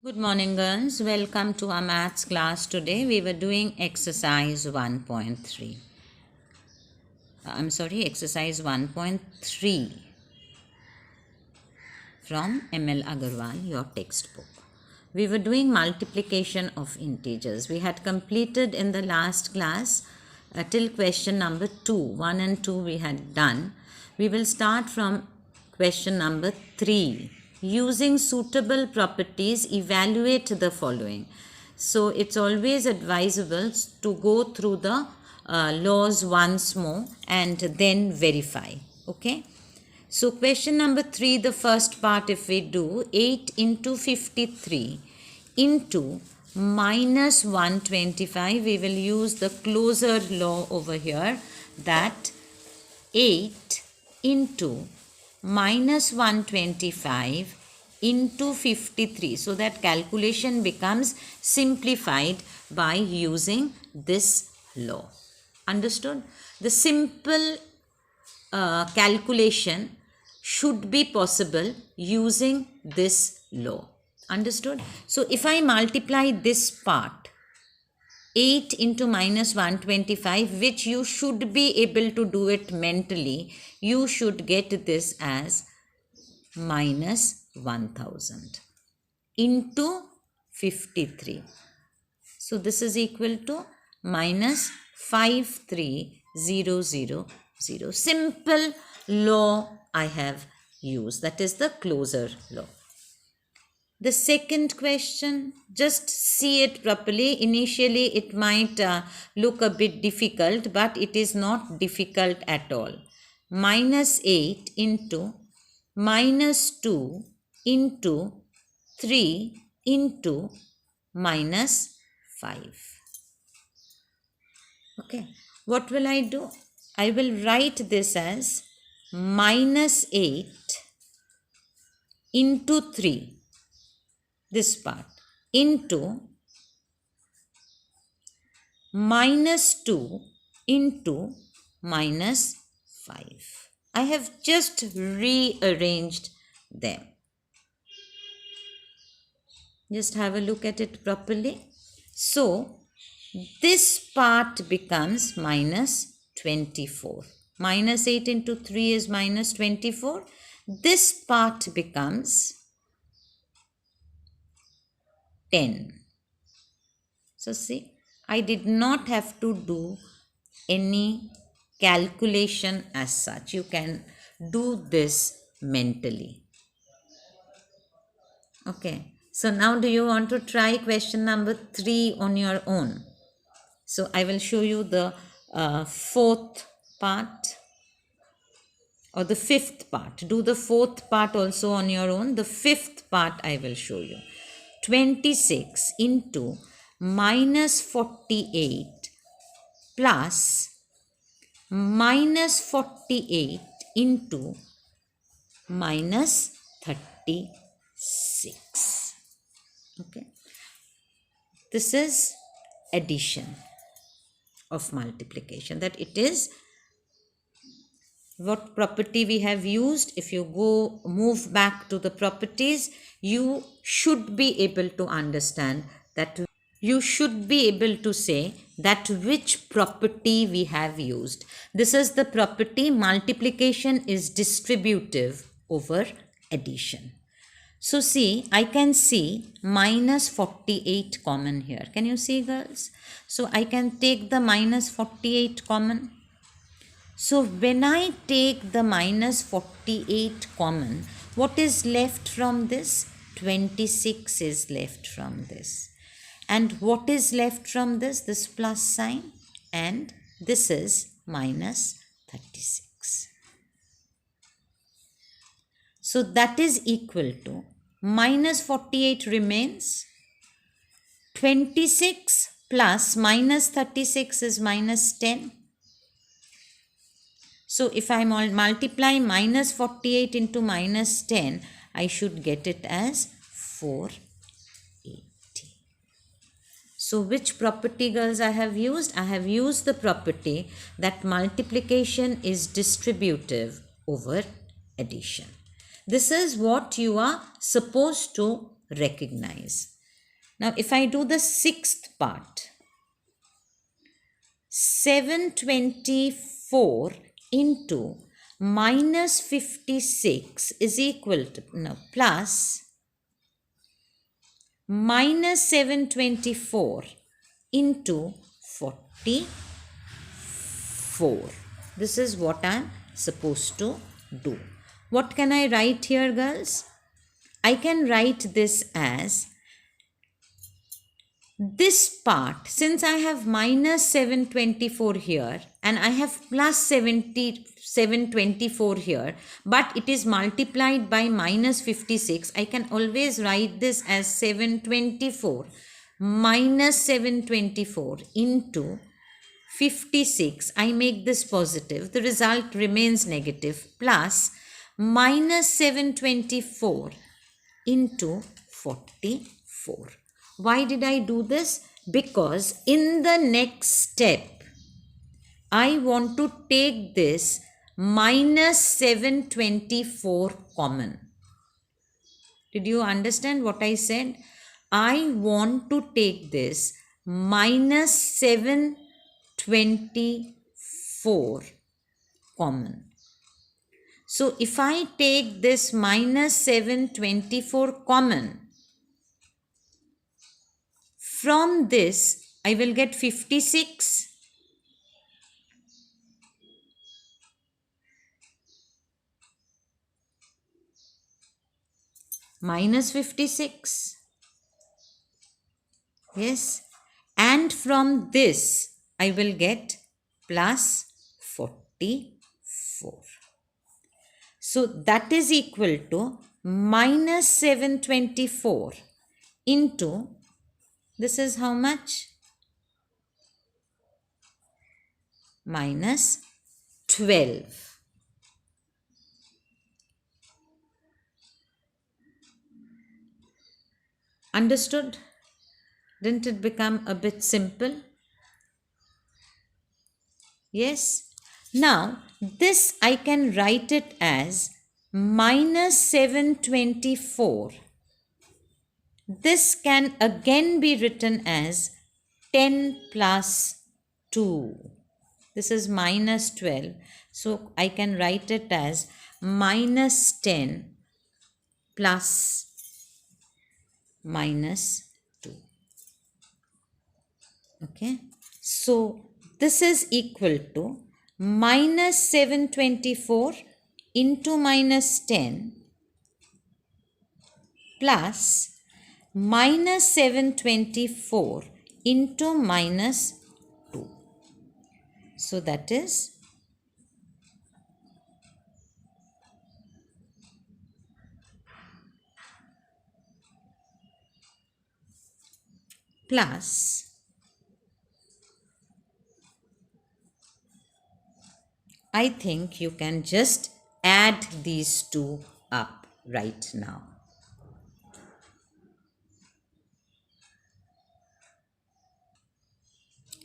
Good morning, girls. Welcome to our maths class. Today we were doing exercise 1.3. Exercise 1.3 from ML Agarwal, your textbook. We were doing multiplication of integers. We had completed in the last class till question number 2. 1 and 2 we had done. We will start from question number 3. Using suitable properties, evaluate the following. So it's always advisable to go through the laws once more and then verify. Okay. So question number 3, the first part, if we do 8 into 53 into minus 125, we will use the closer law over here, that 8 into minus 125 into 53. So that calculation becomes simplified by using this law. Understood? The simple calculation should be possible using this law. Understood? So if I multiply this part, 8 into minus 125, which you should be able to do it mentally, you should get this as minus 1000 into 53. So this is equal to minus 53000. Simple law I have used, that is the closer law. The second question, just see it properly. Initially it might look a bit difficult, but it is not difficult at all. Minus 8 into minus 2 into 3 into minus 5. Okay, what will I do? I will write this as minus 8 into 3, this part, into minus 2 into minus 5. I have just rearranged them. Just have a look at it properly. So, this part becomes minus 24. Minus 8 into 3 is minus 24. This part becomes 10. So see, I did not have to do any calculation as such. You can do this mentally. Okay. So now do you want to try question number 3 on your own? So I will show you the fourth part or the fifth part. Do the fourth part also on your own. The fifth part I will show you. 26 into minus 48 plus minus 48 into minus 36. Okay. This is addition of multiplication, that it is what property we have used. If you move back to the properties, you should be able to understand that, you should be able to say that which property we have used. This is the property multiplication is distributive over addition. So see, I can see minus 48 common here. Can you see, girls? So I can take the minus 48 common. So when I take the minus 48 common, what is left from this? 26 is left from this. And what is left from this? This plus sign, and this is minus 36. So that is equal to minus 48 remains, 26 plus minus 36 is minus 10. So if I multiply minus 48 into minus 10, I should get it as 480. So which property, girls, I have used? I have used the property that multiplication is distributive over addition. This is what you are supposed to recognize. Now, if I do the sixth part, 724 into minus 56 is equal to, no, plus minus 724 into 44. This is what I am supposed to do. What can I write here, girls? I can write this as this part, since I have minus 724 here and I have plus 724 here, but it is multiplied by minus 56, I can always write this as 724 minus 724 into 56. I make this positive, the result remains negative, plus minus 724 into 44. Why did I do this? Because in the next step, I want to take this minus 724 common. Did you understand what I said? I want to take this minus 724 common. So if I take this minus 724 common, from this I will get 56 minus 56. Yes. And from this I will get plus 44. So that is equal to minus 724 into, this is how much? Minus 12. Understood? Didn't it become a bit simple? Yes. Now, this I can write it as minus 724. This can again be written as 10 plus 2. This is minus 12. So, I can write it as minus 10 plus minus 2. Okay. So, this is equal to minus 724 into minus 10 plus minus 724 into minus 2. So that is plus I think you can just add these two up right now.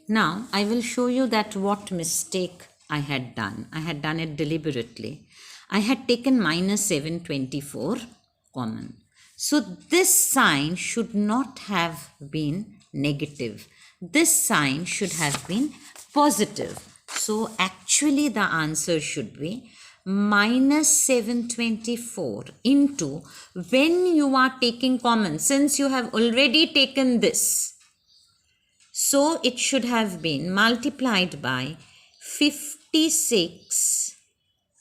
Now, I will show you that what mistake I had done. I had done it deliberately. I had taken minus 724 common. So, this sign should not have been negative. This sign should have been positive. So, actually the answer should be minus 724 into, when you are taking common, since you have already taken this, so it should have been multiplied by 56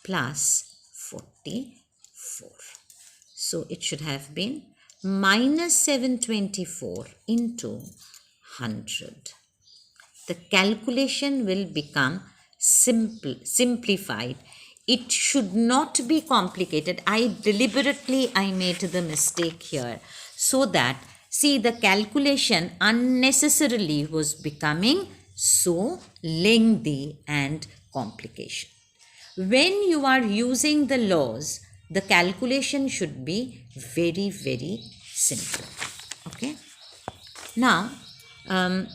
plus 44. So it should have been minus 724 into 100. The calculation will become simplified. It should not be complicated. I made the mistake here so that, see, the calculation unnecessarily was becoming so lengthy and complication. When you are using the laws, the calculation should be very, very simple. Okay. Now,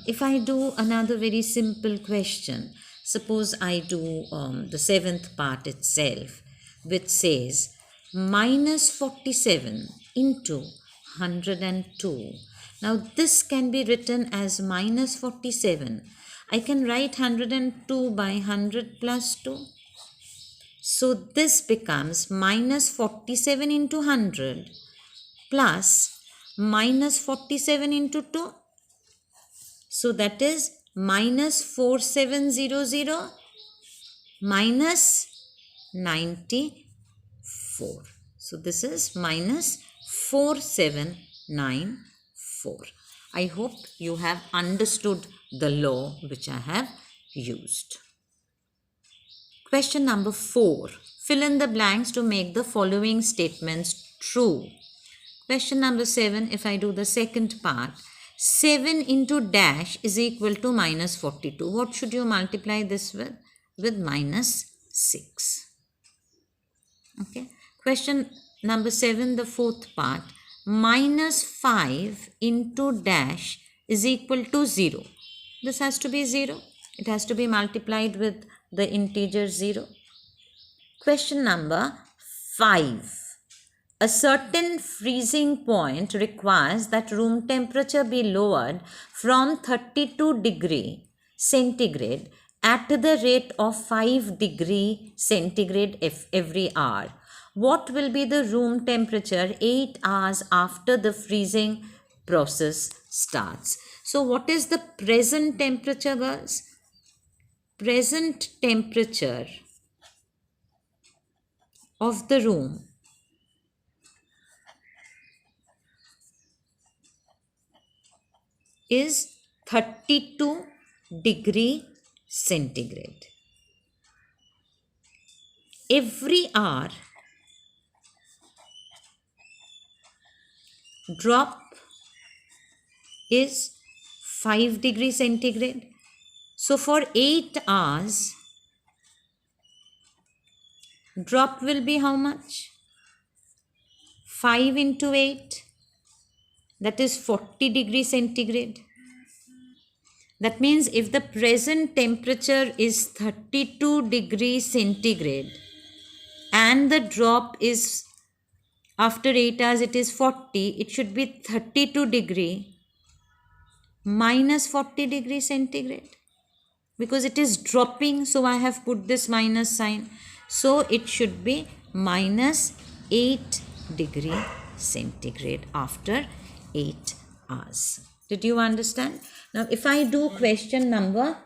if I do another very simple question, suppose I do the seventh part itself, which says minus 47 into 102 Now this can be written as minus 47. I can write 102 by 100 plus 2. So this becomes minus 47 into 100 plus minus 47 into 2. So that is minus 4700 minus 94. So this is minus 4794. I hope you have understood the law which I have used. Question number 4. Fill in the blanks to make the following statements true. Question number 7, if I do the second part, 7 into dash is equal to minus 42. What should you multiply this with? With minus 6. Okay. Question number 7, the fourth part, minus 5 into dash is equal to 0. This has to be 0. It has to be multiplied with the integer 0. Question number 5. A certain freezing point requires that room temperature be lowered from 32 degree centigrade at the rate of 5 degree centigrade every hour. What will be the room temperature 8 hours after the freezing process starts? So what is the present temperature, girls? Present temperature of the room is 32 degree centigrade. Every hour drop is 5 degree centigrade. So for 8 hours drop will be how much? 5 into 8, that is 40 degree centigrade. That means if the present temperature is 32 degree centigrade and the drop is after 8 hours it is 40, it should be 32 degree minus 40 degree centigrade, because it is dropping, so I have put this minus sign. So it should be minus 8 degree centigrade after 8 hours. Did you understand? Now if I do question number